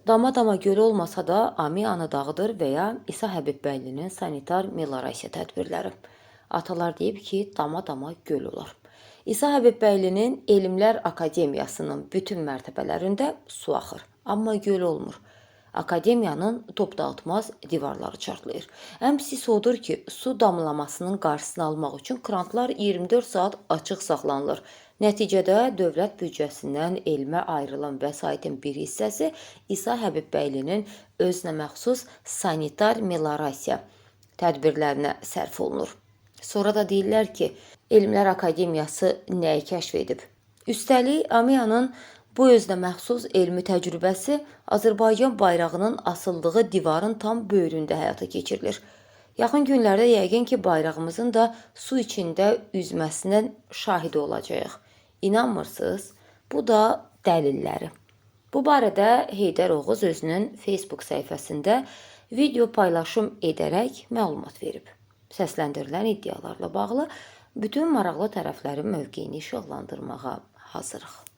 Damadama gölü olmasa da Amiyanı dağıdır və ya İsa Həbibbəylinin sanitar meliorasiya tədbirləri. Atalar deyib ki, damadama göl olar. İsa Həbibbəylinin Elmlər Akademiyasının bütün mərtəbələrində su axır, amma göl olmur. Akademiyanın top dağıtmaz divarları çartlayır. Ən pisi odur ki, su damlamasının qarşısını almaq üçün krantlar 24 saat açıq saxlanılır. Nəticədə dövlət büdcəsindən elmə ayrılan vəsaitin bir hissəsi İsa Həbibbəylinin özünə məxsus sanitar meliorasiya tədbirlərinə sərf olunur. Sonra da deyirlər ki, Elmlər Akademiyası nəyi kəşf edib? Üstəlik, Amiyanın bu özünə məxsus elmi təcrübəsi Azərbaycan bayrağının asıldığı divarın tam böyründə həyata keçirilir. Yaxın günlərdə yəqin ki, bayrağımızın da su içində üzməsindən şahidi olacağıq. İnanmırsınız? Bu da dəlilləri. Bu barədə Heydər Oğuz özünün Facebook səhifəsində video paylaşım edərək məlumat verib. Səsləndirilən iddialarla bağlı bütün maraqlı tərəflərin mövqeyini işıqlandırmağa hazırıq.